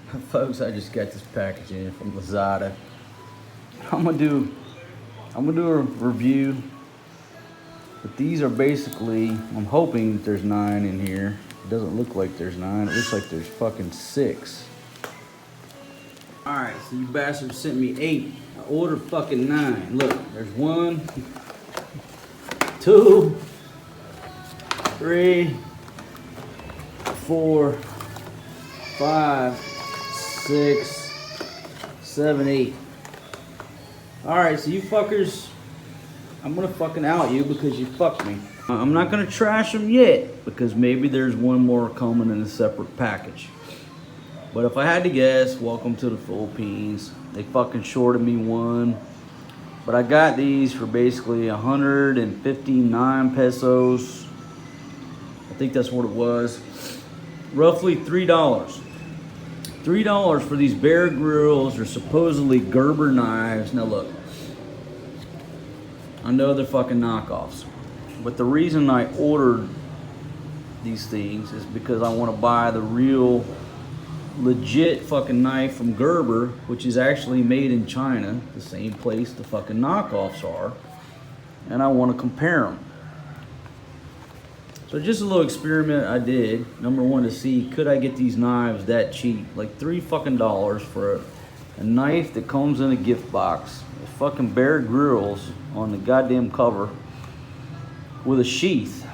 Folks, I just got this package in from Lazada. I'm gonna do a review, but these are basically, I'm hoping that there's 9 in here. It doesn't look like there's 9, it looks like there's fucking 6. Alright, so you bastards sent me 8. I ordered fucking 9. Look, there's 1, 2, 3, 4, 5, 6, 7, 8. Alright, so you fuckers, I'm gonna fucking out you because you fucked me. I'm not gonna trash them yet because maybe there's one more coming in a separate package. But if I had to guess, welcome to the Philippines. They fucking shorted me one. But I got these for basically 159 pesos. I think that's what it was. Roughly $3. $3 for these Bear Grylls or supposedly Gerber knives. Now look, I know they're fucking knockoffs, but the reason I ordered these things is because I want to buy the real legit fucking knife from Gerber, which is actually made in China, the same place the fucking knockoffs are, and I want to compare them. So just a little experiment I did. Number one, to see, could I get these knives that cheap? Like $3 fucking for a knife that comes in a gift box. With fucking Bear Grylls on the goddamn cover with a sheath.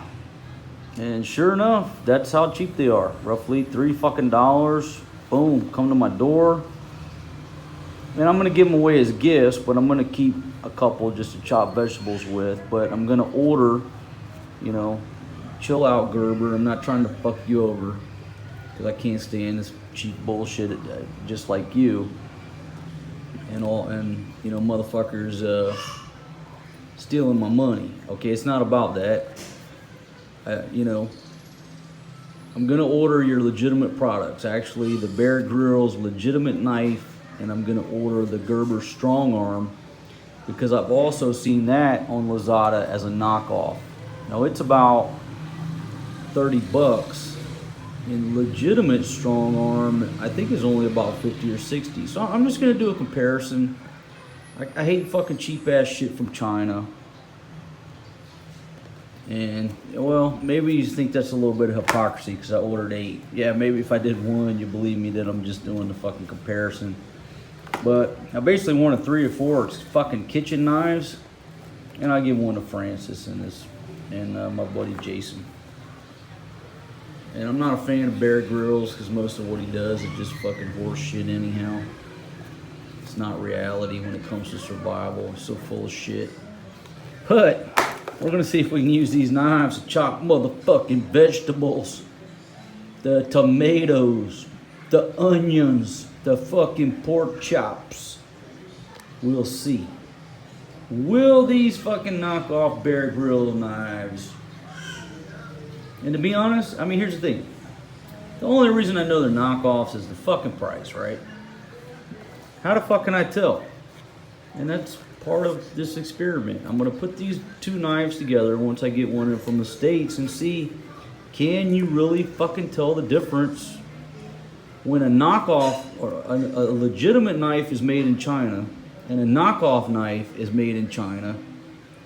And sure enough, that's how cheap they are. Roughly $3 fucking. Boom, come to my door. And I'm gonna give them away as gifts, but I'm gonna keep a couple just to chop vegetables with. But I'm gonna order, you know, chill out, Gerber. I'm not trying to fuck you over because I can't stand this cheap bullshit just like you and all, and you know, motherfuckers stealing my money. Okay, it's not about that. You know, I'm gonna order your legitimate products. Actually, the Bear Grylls legitimate knife, and I'm gonna order the Gerber strong arm because I've also seen that on Lazada as a knockoff. Now it's about $30, and legitimate strong arm I think is only about 50 or 60. So I'm just gonna do a comparison. I hate fucking cheap ass shit from China. And well, maybe you think that's a little bit of hypocrisy because I ordered 8. Yeah, maybe if I did 1, you believe me that I'm just doing the fucking comparison. But I basically wanted 3 or 4 fucking kitchen knives, and I give one to Francis and my buddy Jason. And I'm not a fan of Bear Grylls because most of what he does is just fucking horse shit anyhow. It's not reality when it comes to survival. It's so full of shit. But we're gonna see if we can use these knives to chop motherfucking vegetables. The tomatoes, the onions, the fucking pork chops. We'll see. Will these fucking knockoff Bear Grill knives? And to be honest, I mean, here's the thing. The only reason I know they're knockoffs is the fucking price, right? How the fuck can I tell? And that's part of this experiment. I'm gonna put these 2 knives together once I get one from the States and see, can you really fucking tell the difference when a knockoff or a legitimate knife is made in China and a knockoff knife is made in China?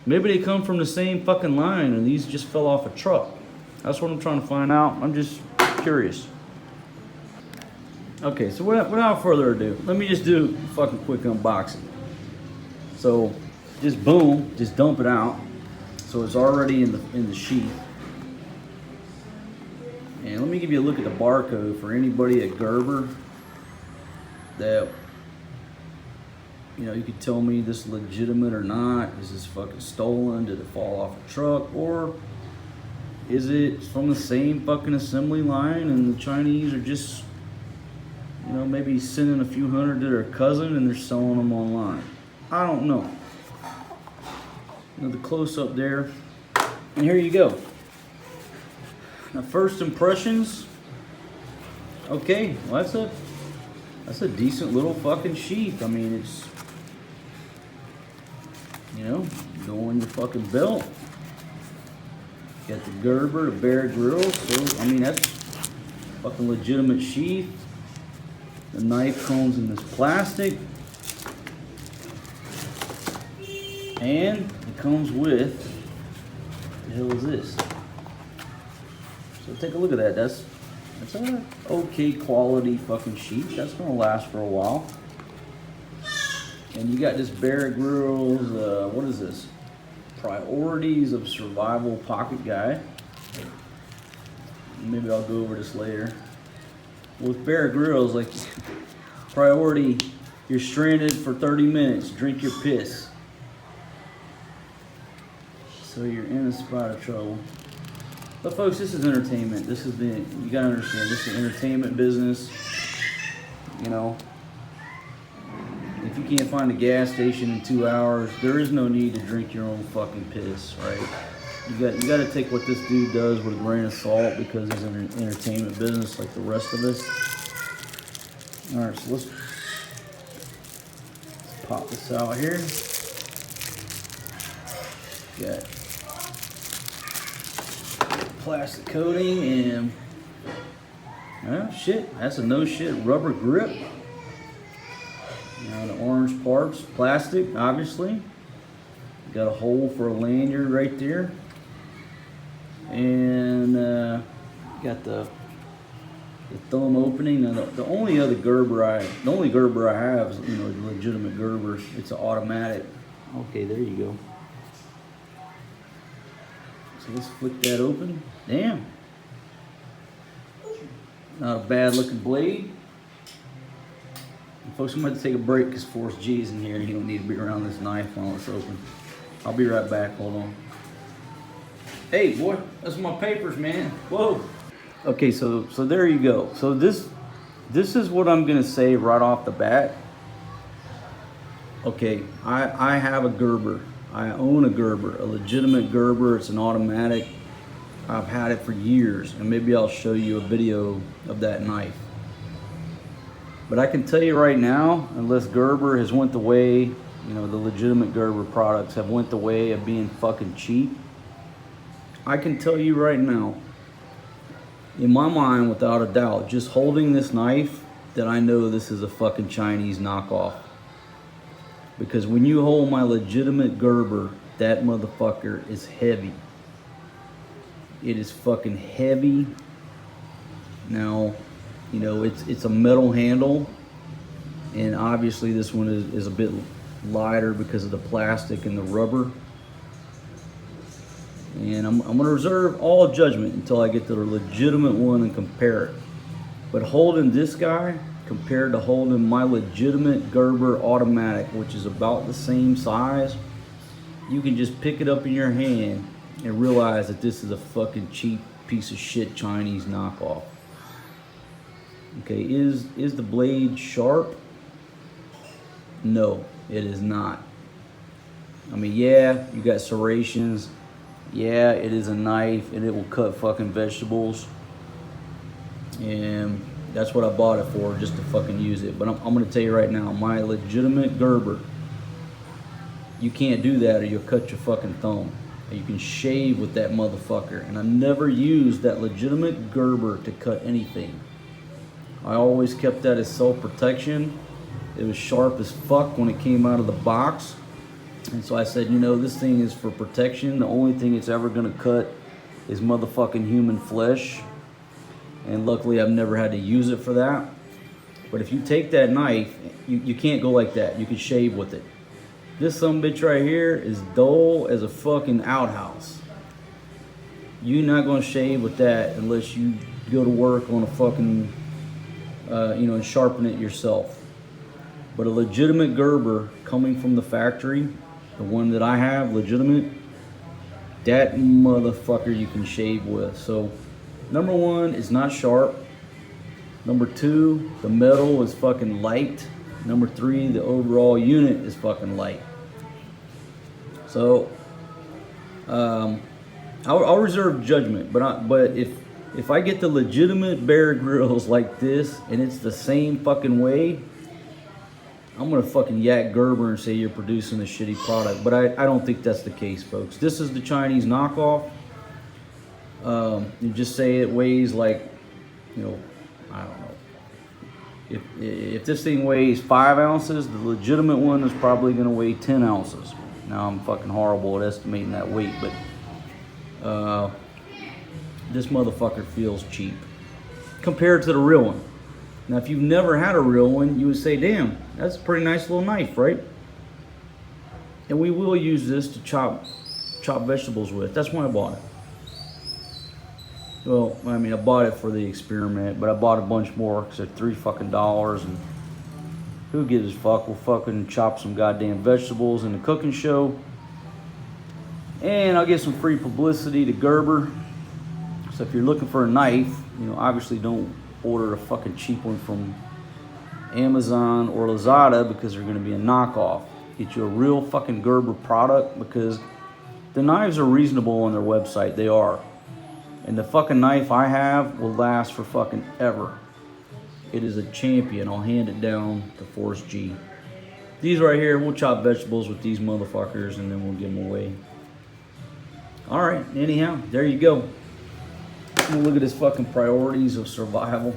Maybe they come from the same fucking line and these just fell off a truck. That's what I'm trying to find out. I'm just curious. Okay, so without further ado, let me just do a fucking quick unboxing. So just boom, just dump it out. So it's already in the sheath. And let me give you a look at the barcode for anybody at Gerber that, you know, you could tell me this is legitimate or not. Is this fucking stolen? Did it fall off a truck? Or is it from the same fucking assembly line and the Chinese are just, you know, maybe sending a few hundred to their cousin and they're selling them online? I don't know. You know, the close up there. And here you go. Now, first impressions. Okay, well, that's a decent little fucking sheath. I mean, it's, you know, go on your fucking belt. Got the Gerber, the Bear Grylls. So, I mean, that's fucking legitimate sheath. The knife comes in this plastic. And it comes with, what the hell is this? So take a look at that. That's an okay quality fucking sheet. That's gonna last for a while. And you got this Bear Grylls, what is this? Priorities of Survival Pocket Guide. Maybe I'll go over this later. With Bear Grylls, like, priority, you're stranded for 30 minutes, drink your piss. So you're in a spot of trouble. But folks, this is entertainment. This is you gotta understand, this is an entertainment business. You know, if you can't find a gas station in 2 hours, there is no need to drink your own fucking piss, right? You got to take what this dude does with a grain of salt because he's in an entertainment business like the rest of us. All right, so let's pop this out here. Got plastic coating and oh shit, that's a no shit rubber grip. Now the orange parts, plastic, obviously. Got a hole for a lanyard right there. And got the thumb opening. Now the only Gerber I have is, you know, a legitimate Gerber. It's an automatic. Okay, there you go. So let's flick that open. Damn. Not a bad looking blade. And folks, I'm going to take a break because Force G's in here and you don't need to be around this knife while it's open. I'll be right back. Hold on. Hey, boy, that's my papers, man. Whoa. Okay, so there you go. So this is what I'm gonna say right off the bat. Okay, I have a Gerber. I own a Gerber, a legitimate Gerber. It's an automatic. I've had it for years, and maybe I'll show you a video of that knife. But I can tell you right now, unless Gerber has went the way, you know, the legitimate Gerber products have went the way of being fucking cheap, I can tell you right now, in my mind, without a doubt, just holding this knife, that I know this is a fucking Chinese knockoff. Because when you hold my legitimate Gerber, that motherfucker is heavy. It is fucking heavy. Now, you know, it's a metal handle, and obviously this one is a bit lighter because of the plastic and the rubber. And I'm going to reserve all judgment until I get to the legitimate one and compare it. But holding this guy compared to holding my legitimate Gerber automatic, which is about the same size, you can just pick it up in your hand and realize that this is a fucking cheap piece of shit Chinese knockoff. Okay, is the blade sharp? No, it is not. I mean, yeah, you got serrations. Yeah, it is a knife and it will cut fucking vegetables. And that's what I bought it for, just to fucking use it. But I'm gonna tell you right now, my legitimate Gerber, you can't do that or you'll cut your fucking thumb. You can shave with that motherfucker. And I never used that legitimate Gerber to cut anything. I always kept that as self-protection. It was sharp as fuck when it came out of the box. And so I said, you know, this thing is for protection. The only thing it's ever gonna cut is motherfucking human flesh. And luckily I've never had to use it for that. But if you take that knife, you can't go like that. You can shave with it. This sumbitch right here is dull as a fucking outhouse. You're not gonna shave with that unless you go to work on a fucking, you know, and sharpen it yourself. But a legitimate Gerber coming from the factory, the one that I have, legitimate, that motherfucker you can shave with. So, number one, it's not sharp. Number two, the metal is fucking light. Number three, the overall unit is fucking light. So, I'll reserve judgment. But if I get the legitimate Bear Grylls like this and it's the same fucking way, I'm gonna fucking yak Gerber and say you're producing a shitty product. But I don't think that's the case, folks. This is the Chinese knockoff. You just say it weighs like, you know, I don't know, If this thing weighs 5 ounces, the legitimate one is probably gonna weigh 10 ounces. Now I'm fucking horrible at estimating that weight, but this motherfucker feels cheap compared to the real one. Now, if you've never had a real one, you would say, damn, that's a pretty nice little knife, right? And we will use this to chop vegetables with. That's why I bought it. Well, I mean, I bought it for the experiment, but I bought a bunch more because they're $3 and who gives a fuck? We'll fucking chop some goddamn vegetables in the cooking show. And I'll get some free publicity to Gerber. So if you're looking for a knife, you know, obviously don't order a fucking cheap one from Amazon or Lazada because they're gonna be a knockoff. Get you a real fucking Gerber product because the knives are reasonable on their website. They are. And the fucking knife I have will last for fucking ever. It is a champion. I'll hand it down to Force G. These right here, we'll chop vegetables with these motherfuckers and then we'll give them away. All right, anyhow, there you go. I'm gonna look at this fucking priorities of survival.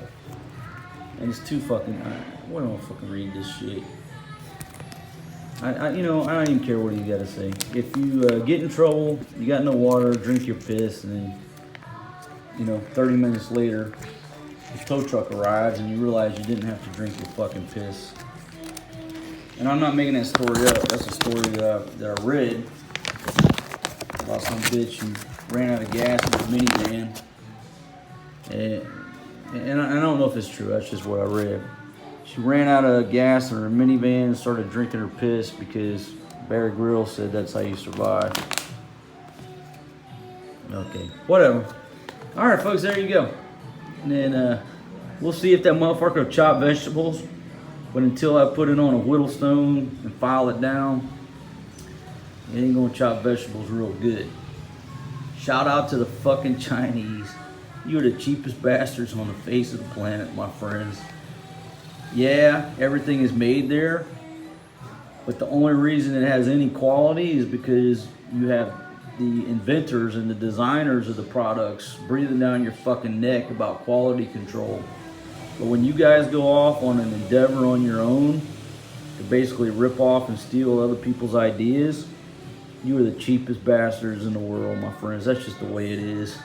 And it's too fucking, I don't fucking read this shit. You know, I don't even care what you gotta say. If you get in trouble, you got no water, drink your piss, and then, you know, 30 minutes later, the tow truck arrives and you realize you didn't have to drink your fucking piss. And I'm not making that story up. That's a story that I read about some bitch who ran out of gas in a minivan. And I don't know if it's true. That's just what I read. She ran out of gas in her minivan and started drinking her piss because Barry Grylls said that's how you survive. Okay, whatever. All right, folks, there you go. And then we'll see if that motherfucker will chop vegetables. But until I put it on a whittlestone and file it down, it ain't gonna chop vegetables real good. Shout out to the fucking Chinese. You're the cheapest bastards on the face of the planet, my friends. Yeah, everything is made there, but the only reason it has any quality is because you have the inventors and the designers of the products breathing down your fucking neck about quality control. But when you guys go off on an endeavor on your own to basically rip off and steal other people's ideas, you are the cheapest bastards in the world, my friends. That's just the way it is.